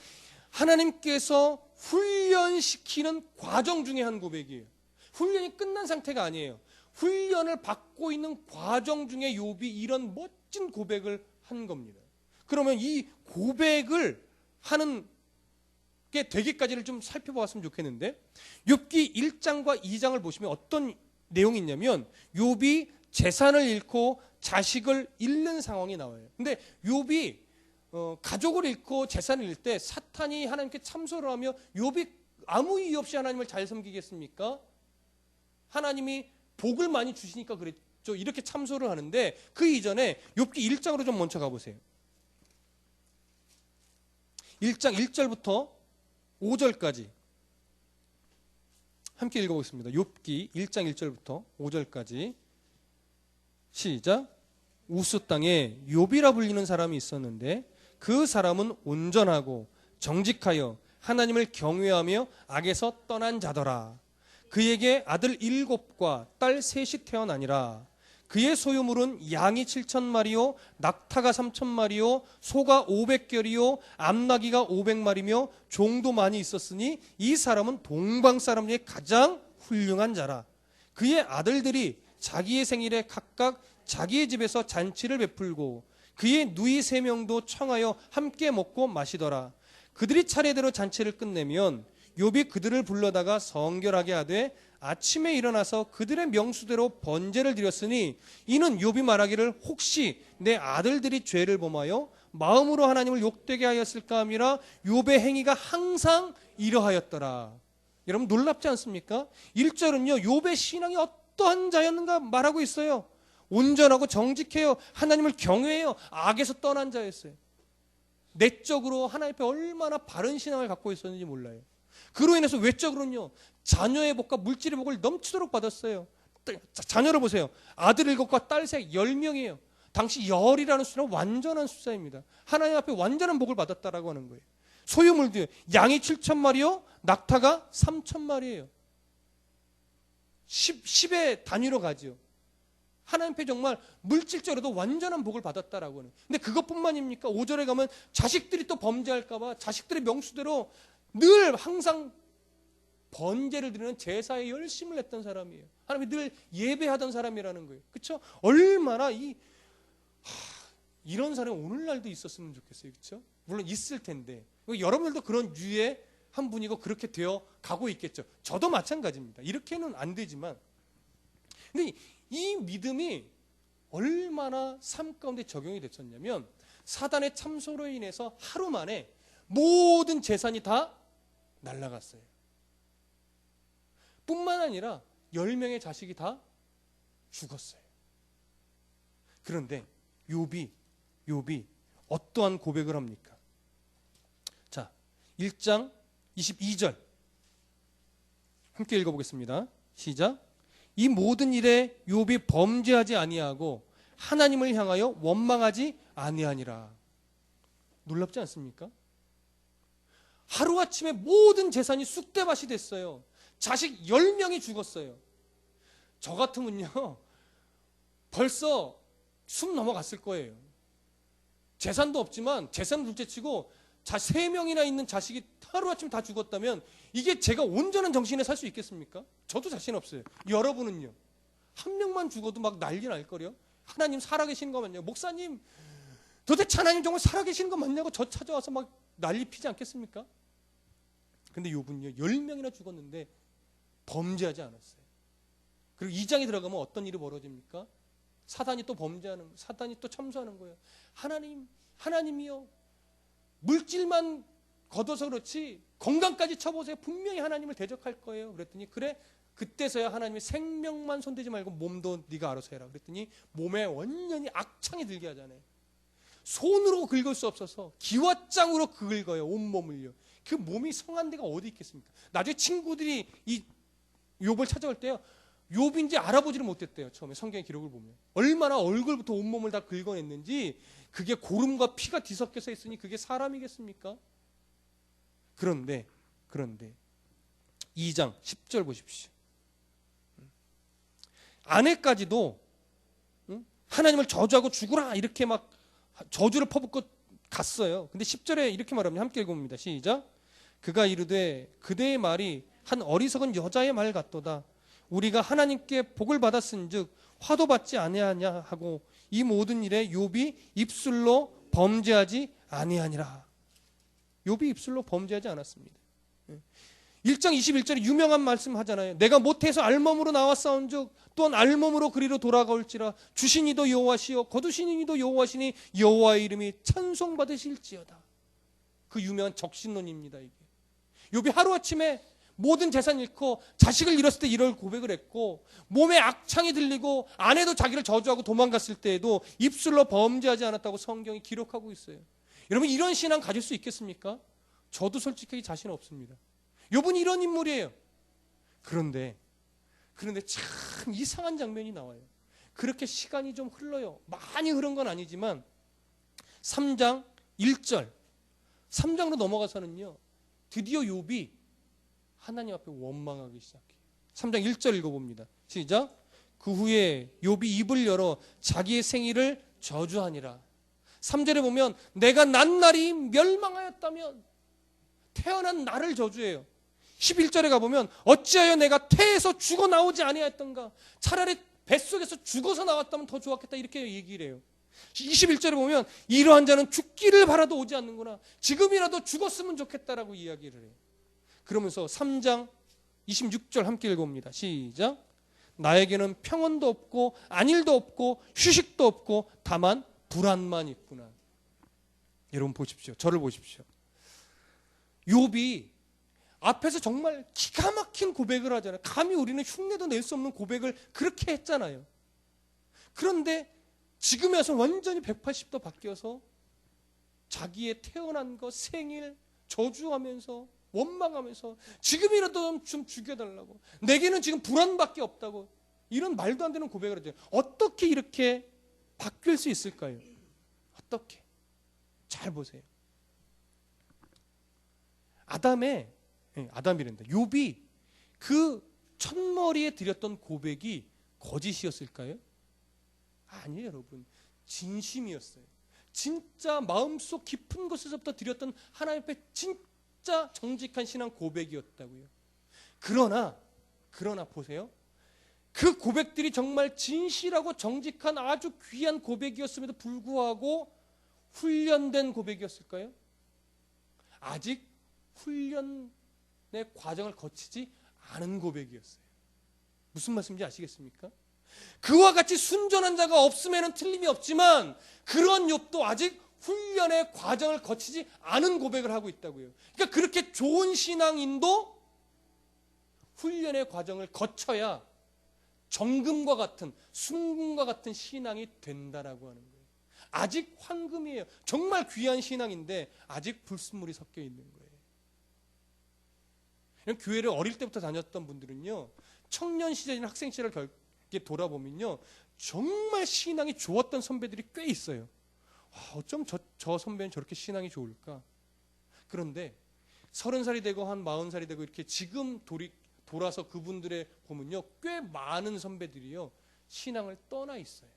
하나님께서 훈련시키는 과정 중에 한 고백이에요. 훈련이 끝난 상태가 아니에요. 훈련을 받고 있는 과정 중에 욥이 이런 멋진 고백을 한 겁니다. 그러면 이 고백을 하는 게 되기까지를 좀 살펴보았으면 좋겠는데, 욥기 1장과 2장을 보시면 어떤 내용이 있냐면 욥이 재산을 잃고 자식을 잃는 상황이 나와요. 근데 욥이 가족을 잃고 재산을 잃을 때 사탄이 하나님께 참소를 하며 욥이 아무 이유 없이 하나님을 잘 섬기겠습니까? 하나님이 복을 많이 주시니까 그랬죠. 이렇게 참소를 하는데 그 이전에 욥기 1장으로 좀 먼저 가보세요. 1장 1절부터 5절까지 함께 읽어보겠습니다. 욥기 1장 1절부터 5절까지 시작. 우스 땅에 욥이라 불리는 사람이 있었는데 그 사람은 온전하고 정직하여 하나님을 경외하며 악에서 떠난 자더라. 그에게 아들 7과 딸 3이 태어나니라. 그의 소유물은 양이 7,000마리요 낙타가 3,000마리요 소가 500결이요 암나귀가 500마리며 종도 많이 있었으니 이 사람은 동방 사람 중에 가장 훌륭한 자라. 그의 아들들이 자기의 생일에 각각 자기의 집에서 잔치를 베풀고 그의 누이 3명도 청하여 함께 먹고 마시더라. 그들이 차례대로 잔치를 끝내면 욥이 그들을 불러다가 성결하게 하되 아침에 일어나서 그들의 명수대로 번제를 드렸으니 이는 욥이 말하기를 혹시 내 아들들이 죄를 범하여 마음으로 하나님을 욕되게 하였을까 함이라. 욥의 행위가 항상 이러하였더라. 여러분 놀랍지 않습니까? 1절은요 욥의 신앙이 어떠한 자였는가 말하고 있어요. 온전하고 정직해요. 하나님을 경외해요. 악에서 떠난 자였어요. 내적으로 하나님 앞에 얼마나 바른 신앙을 갖고 있었는지 몰라요. 그로 인해서 외적으로는요 자녀의 복과 물질의 복을 넘치도록 받았어요. 자녀를 보세요. 아들 7과 딸 3, 10명이에요. 당시 열이라는 숫자는 완전한 숫자입니다. 하나님 앞에 완전한 복을 받았다라고 하는 거예요. 소유물도요. 양이 7,000마리요 낙타가 3,000마리예요. 10의 단위로 가죠. 하나님 앞에 정말 물질적으로도 완전한 복을 받았다라고 하는. 근데 그것뿐만입니까? 5절에 가면 자식들이 또 범죄할까 봐 자식들의 명수대로 늘 항상 번제를 드리는 제사에 열심을 냈던 사람이에요. 하나님이 늘 예배하던 사람이라는 거예요. 그렇죠? 얼마나 이런 사람이 오늘날도 있었으면 좋겠어요. 그렇죠? 물론 있을 텐데 여러분들도 그런 유의 한 분이고 그렇게 되어 가고 있겠죠. 저도 마찬가지입니다. 이렇게는 안 되지만 근데 이 믿음이 얼마나 삶 가운데 적용이 됐었냐면 사단의 참소로 인해서 하루 만에 모든 재산이 다 날아갔어요. 뿐만 아니라 10명의 자식이 다 죽었어요. 그런데 욥이 어떠한 고백을 합니까? 자, 1장 22절 함께 읽어보겠습니다. 시작. 이 모든 일에 욥이 범죄하지 아니하고 하나님을 향하여 원망하지 아니하니라. 놀랍지 않습니까? 하루아침에 모든 재산이 쑥대밭이 됐어요. 자식 10명이 죽었어요. 저 같으면요 벌써 숨 넘어갔을 거예요. 재산도 없지만 재산 둘째치고 3명이나 있는 자식이 하루아침에 다 죽었다면 이게 제가 온전한 정신에 살 수 있겠습니까? 저도 자신 없어요. 여러분은요? 한 명만 죽어도 막 난리 날 거려. 하나님 살아계신 거 맞냐고. 목사님 도대체 하나님 정말 살아계신 거 맞냐고 저 찾아와서 막 난리 피지 않겠습니까? 근데 욥은요 10명이나 죽었는데 범죄하지 않았어요. 그리고 2장에 들어가면 어떤 일이 벌어집니까? 사단이 또 범죄하는, 사단이 또 참소하는 거예요. 하나님이요 물질만 거둬서 그렇지 건강까지 쳐보세요. 분명히 하나님을 대적할 거예요. 그랬더니 그래 그때서야 하나님이 생명만 손대지 말고 몸도 네가 알아서 해라. 그랬더니 몸에 완전히 악창이 들게 하잖아요. 손으로 긁을 수 없어서 기왓장으로 긁어요. 온몸을요. 그 몸이 성한 데가 어디 있겠습니까? 나중에 친구들이 이 욥을 찾아올 때요. 욥인지 알아보지를 못했대요. 처음에 성경의 기록을 보면. 얼마나 얼굴부터 온몸을 다 긁어냈는지 그게 고름과 피가 뒤섞여서 있으니 그게 사람이겠습니까? 그런데 2장 10절 보십시오. 아내까지도 하나님을 저주하고 죽으라 이렇게 막 저주를 퍼붓고 갔어요. 근데 10절에 이렇게 말합니다. 함께 읽어봅니다. 시작. 그가 이르되 그대의 말이 한 어리석은 여자의 말 같도다. 우리가 하나님께 복을 받았은즉 화도 받지 아니하냐 하고 이 모든 일에 욥이 입술로 범죄하지 아니하니라. 욥이 입술로 범죄하지 않았습니다. 1장 21절에 유명한 말씀 하잖아요. 내가 모태에서 알몸으로 나와 싸운즉 또한 알몸으로 그리로 돌아가올지라. 주신 이도 여호와시요 거두신 이도 여호와시니 여호와의 이름이 찬송받으실지어다. 그 유명한 적신론입니다. 이게 욥이 하루아침에 모든 재산 잃고 자식을 잃었을 때 이럴 고백을 했고, 몸에 악창이 들리고 아내도 자기를 저주하고 도망갔을 때에도 입술로 범죄하지 않았다고 성경이 기록하고 있어요. 여러분, 이런 신앙 가질 수 있겠습니까? 저도 솔직히 자신 없습니다. 욥은 이런 인물이에요. 그런데 참 이상한 장면이 나와요. 그렇게 시간이 좀 흘러요. 많이 흐른 건 아니지만 3장 1절 3장으로 넘어가서는요, 드디어 욥이 하나님 앞에 원망하기 시작해요. 3장 1절 읽어봅니다. 시작. 그 후에 욥이 입을 열어 자기의 생일을 저주하니라. 3절에 보면 내가 난 날이 멸망하였다면, 태어난 나를 저주해요. 11절에 가보면 어찌하여 내가 태에서 죽어 나오지 아니하였던가, 차라리 뱃속에서 죽어서 나왔다면 더 좋았겠다, 이렇게 얘기를 해요. 21절에 보면 이러한 자는 죽기를 바라도 오지 않는구나, 지금이라도 죽었으면 좋겠다라고 이야기를 해요. 그러면서 3장 26절 함께 읽어봅니다. 시작. 나에게는 평온도 없고 안일도 없고 휴식도 없고 다만 불안만 있구나. 여러분 보십시오. 저를 보십시오. 욥이 앞에서 정말 기가 막힌 고백을 하잖아요. 감히 우리는 흉내도 낼 수 없는 고백을 그렇게 했잖아요. 그런데 지금에 와서 완전히 180도 바뀌어서 자기의 태어난 것, 생일 저주하면서 원망하면서 지금이라도 좀 죽여달라고, 내게는 지금 불안밖에 없다고, 이런 말도 안 되는 고백을 하죠. 어떻게 이렇게 바뀔 수 있을까요? 어떻게? 잘 보세요. 아담이란다. 욥이 그 첫머리에 드렸던 고백이 거짓이었을까요? 아니에요, 여러분. 진심이었어요. 진짜 마음속 깊은 곳에서부터 드렸던 하나님 앞에 진짜 정직한 신앙 고백이었다고요. 그러나 보세요. 그 고백들이 정말 진실하고 정직한 아주 귀한 고백이었음에도 불구하고 훈련된 고백이었을까요? 아직 훈련의 과정을 거치지 않은 고백이었어요. 무슨 말씀인지 아시겠습니까? 그와 같이 순전한 자가 없음에는 틀림이 없지만 그런 욥도 아직 훈련의 과정을 거치지 않은 고백을 하고 있다고요. 그러니까 그렇게 좋은 신앙인도 훈련의 과정을 거쳐야 정금과 같은, 순금과 같은 신앙이 된다라고 하는 거예요. 아직 황금이에요. 정말 귀한 신앙인데 아직 불순물이 섞여 있는 거예요. 교회를 어릴 때부터 다녔던 분들은요, 청년 시절이나 학생 시절을 돌아보면요, 정말 신앙이 좋았던 선배들이 꽤 있어요. 어쩜 저 선배는 저렇게 신앙이 좋을까? 그런데 30살이 되고 한 40살이 되고 이렇게 지금 돌아서 그분들의 보면요, 꽤 많은 선배들이요, 신앙을 떠나 있어요.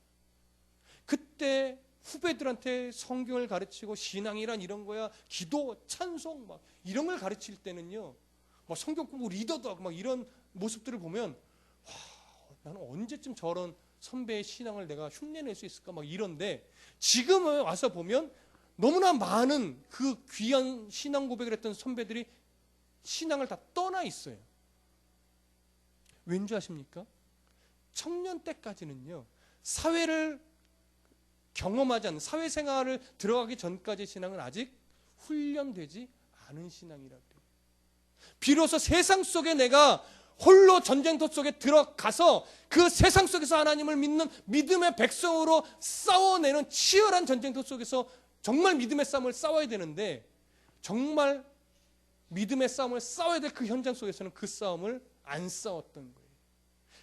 그때 후배들한테 성경을 가르치고 신앙이란 이런 거야, 기도, 찬송 막 이런 걸 가르칠 때는요, 막 성경 공부 리더도 하고 막 이런 모습들을 보면 나는 언제쯤 저런 선배의 신앙을 내가 흉내낼 수 있을까 막 이런데, 지금은 와서 보면 너무나 많은 그 귀한 신앙 고백을 했던 선배들이 신앙을 다 떠나 있어요. 왠지 아십니까? 청년 때까지는요, 사회를 경험하지 않는, 사회생활을 들어가기 전까지의 신앙은 아직 훈련되지 않은 신앙이라고 해요. 비로소 세상 속에 내가 홀로 전쟁터 속에 들어가서 그 세상 속에서 하나님을 믿는 믿음의 백성으로 싸워내는 치열한 전쟁터 속에서 정말 믿음의 싸움을 싸워야 되는데, 정말 믿음의 싸움을 싸워야 될 그 현장 속에서는 그 싸움을 안 싸웠던 거예요.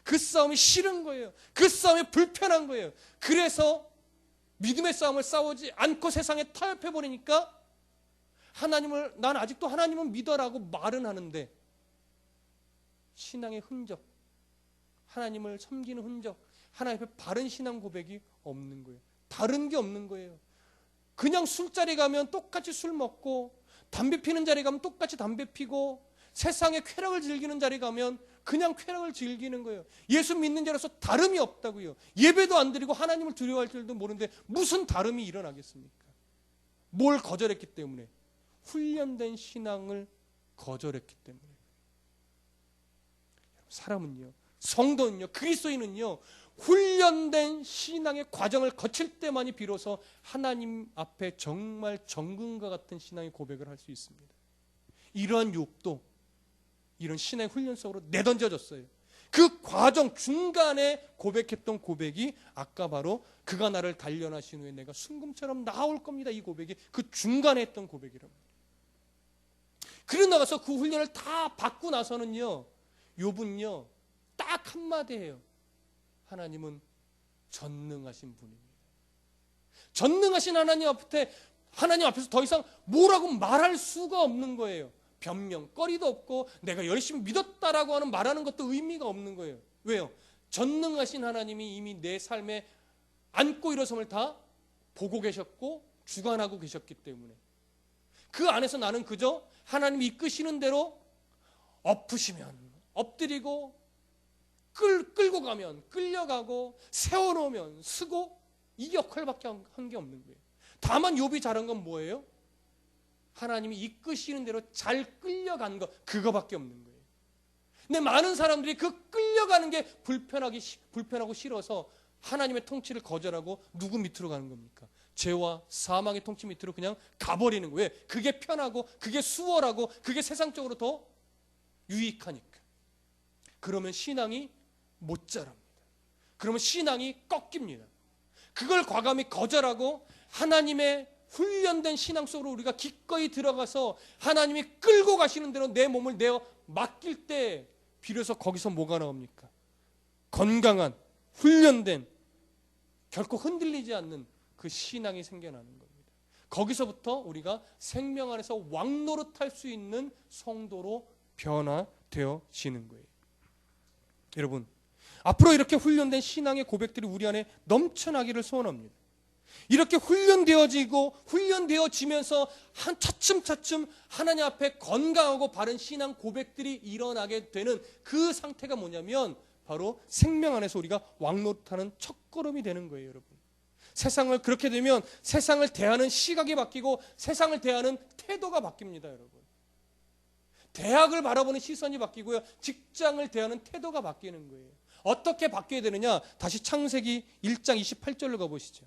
그 싸움이 싫은 거예요. 그 싸움이 불편한 거예요. 그래서 믿음의 싸움을 싸우지 않고 세상에 타협해버리니까 난 아직도 하나님을 믿어라고 말은 하는데 신앙의 흔적, 하나님을 섬기는 흔적, 하나님 앞에 바른 신앙 고백이 없는 거예요. 다른 게 없는 거예요. 그냥 술자리 가면 똑같이 술 먹고, 담배 피는 자리 가면 똑같이 담배 피고, 세상의 쾌락을 즐기는 자리 가면 그냥 쾌락을 즐기는 거예요. 예수 믿는 자로서 다름이 없다고요. 예배도 안 드리고 하나님을 두려워할 줄도 모르는데 무슨 다름이 일어나겠습니까? 뭘 거절했기 때문에? 훈련된 신앙을 거절했기 때문에. 사람은요, 성도는요, 그리스도인은요, 훈련된 신앙의 과정을 거칠 때만이 비로소 하나님 앞에 정말 정금과 같은 신앙의 고백을 할 수 있습니다. 이러한 욕도 이런 신앙의 훈련 속으로 내던져졌어요. 그 과정 중간에 고백했던 고백이 아까 바로 그가 나를 단련하신 후에 내가 순금처럼 나올 겁니다. 이 고백이 그 중간에 했던 고백이랍니다. 그러고 나가서 그 훈련을 다 받고 나서는요, 욥은요 딱 한마디 해요. 하나님은 전능하신 분입니다. 전능하신 하나님 앞에서 더 이상 뭐라고 말할 수가 없는 거예요. 변명거리도 없고 내가 열심히 믿었다라고 하는 말하는 것도 의미가 없는 거예요. 왜요? 전능하신 하나님이 이미 내 삶에 앉고 일어섬을 다 보고 계셨고 주관하고 계셨기 때문에 그 안에서 나는 그저 하나님이 이끄시는 대로 엎으시면 엎드리고 끌고 가면 끌려가고 세워놓으면 쓰고 이 역할밖에 한 게 없는 거예요. 다만 욥이 잘한 건 뭐예요? 하나님이 이끄시는 대로 잘 끌려간 거, 그거밖에 없는 거예요. 근데 많은 사람들이 그 끌려가는 게 불편하고 싫어서 하나님의 통치를 거절하고 누구 밑으로 가는 겁니까? 죄와 사망의 통치 밑으로 그냥 가버리는 거예요. 왜? 그게 편하고 그게 수월하고 그게 세상적으로 더 유익하니까. 그러면 신앙이 못 자랍니다. 그러면 신앙이 꺾입니다. 그걸 과감히 거절하고 하나님의 훈련된 신앙 속으로 우리가 기꺼이 들어가서 하나님이 끌고 가시는 대로 내 몸을 내어 맡길 때 비로소 거기서 뭐가 나옵니까? 건강한 훈련된 결코 흔들리지 않는 그 신앙이 생겨나는 겁니다. 거기서부터 우리가 생명 안에서 왕노릇할 수 있는 성도로 변화되어지는 거예요. 여러분, 앞으로 이렇게 훈련된 신앙의 고백들이 우리 안에 넘쳐나기를 소원합니다. 이렇게 훈련되어지면서 차츰차츰 하나님 앞에 건강하고 바른 신앙 고백들이 일어나게 되는 그 상태가 뭐냐면 바로 생명 안에서 우리가 왕노릇하는 첫걸음이 되는 거예요, 여러분. 세상을 그렇게 되면 세상을 대하는 시각이 바뀌고 세상을 대하는 태도가 바뀝니다, 여러분. 대학을 바라보는 시선이 바뀌고요. 직장을 대하는 태도가 바뀌는 거예요. 어떻게 바뀌어야 되느냐? 다시 창세기 1장 28절로 가보시죠.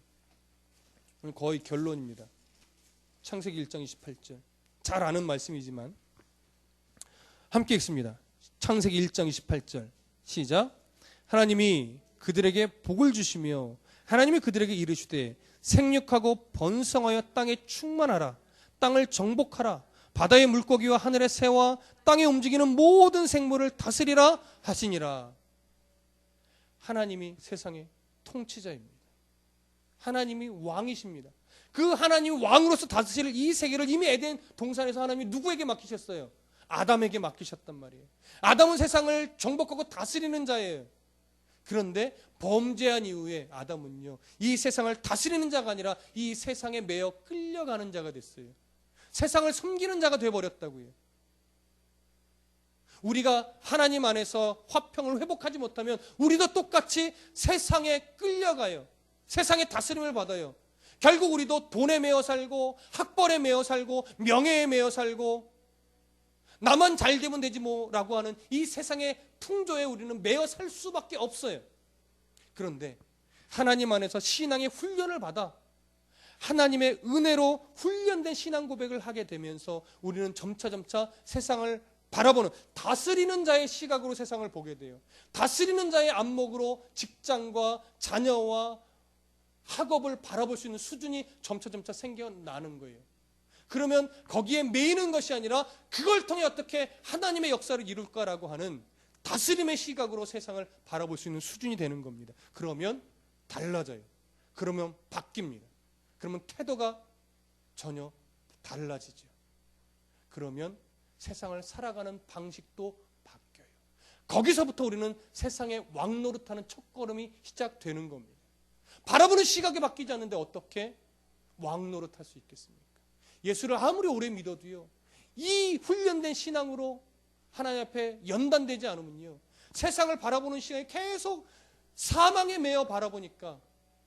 오늘 거의 결론입니다. 창세기 1장 28절. 잘 아는 말씀이지만 함께 읽습니다. 창세기 1장 28절. 시작. 하나님이 그들에게 복을 주시며 하나님이 그들에게 이르시되 생육하고 번성하여 땅에 충만하라. 땅을 정복하라. 바다의 물고기와 하늘의 새와 땅에 움직이는 모든 생물을 다스리라 하시니라. 하나님이 세상의 통치자입니다. 하나님이 왕이십니다. 그 하나님이 왕으로서 다스릴 이 세계를 이미 에덴 동산에서 하나님이 누구에게 맡기셨어요? 아담에게 맡기셨단 말이에요. 아담은 세상을 정복하고 다스리는 자예요. 그런데 범죄한 이후에 아담은요, 이 세상을 다스리는 자가 아니라 이 세상에 매여 끌려가는 자가 됐어요. 세상을 섬기는 자가 되어버렸다고요. 우리가 하나님 안에서 화평을 회복하지 못하면 우리도 똑같이 세상에 끌려가요. 세상의 다스림을 받아요. 결국 우리도 돈에 매여 살고 학벌에 매여 살고 명예에 매여 살고 나만 잘 되면 되지 뭐라고 하는 이 세상의 풍조에 우리는 매여 살 수밖에 없어요. 그런데 하나님 안에서 신앙의 훈련을 받아 하나님의 은혜로 훈련된 신앙 고백을 하게 되면서 우리는 점차 세상을 바라보는 다스리는 자의 시각으로 세상을 보게 돼요. 다스리는 자의 안목으로 직장과 자녀와 학업을 바라볼 수 있는 수준이 점차 생겨나는 거예요. 그러면 거기에 매이는 것이 아니라 그걸 통해 어떻게 하나님의 역사를 이룰까라고 하는 다스림의 시각으로 세상을 바라볼 수 있는 수준이 되는 겁니다. 그러면 달라져요. 그러면 바뀝니다. 그러면 태도가 전혀 달라지죠. 그러면 세상을 살아가는 방식도 바뀌어요. 거기서부터 우리는 세상의 왕노릇하는 첫걸음이 시작되는 겁니다. 바라보는 시각이 바뀌지 않는데 어떻게 왕노릇할 수 있겠습니까? 예수를 아무리 오래 믿어도요, 이 훈련된 신앙으로 하나님 앞에 연단되지 않으면요, 세상을 바라보는 시간이 계속 사망에 매여 바라보니까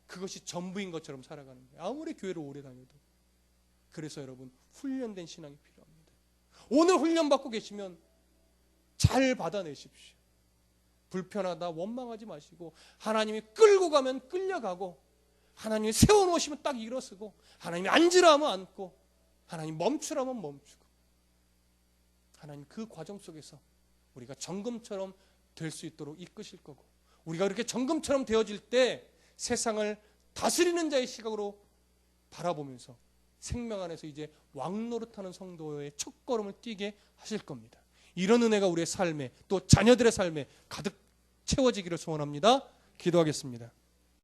그것이 전부인 것처럼 살아가는 거예요. 아무리 교회를 오래 다녀도. 그래서 여러분, 훈련된 신앙이 필요합니다. 오늘 훈련받고 계시면 잘 받아내십시오. 불편하다 원망하지 마시고, 하나님이 끌고 가면 끌려가고, 하나님이 세워놓으시면 딱 일어서고, 하나님이 앉으라 하면 앉고, 하나님 멈추라면 멈추고, 하나님 그 과정 속에서 우리가 정금처럼 될 수 있도록 이끄실 거고, 우리가 그렇게 정금처럼 되어질 때 세상을 다스리는 자의 시각으로 바라보면서 생명 안에서 이제 왕노릇하는 성도의 첫걸음을 뛰게 하실 겁니다. 이런 은혜가 우리의 삶에, 또 자녀들의 삶에 가득 채워지기를 소원합니다. 기도하겠습니다.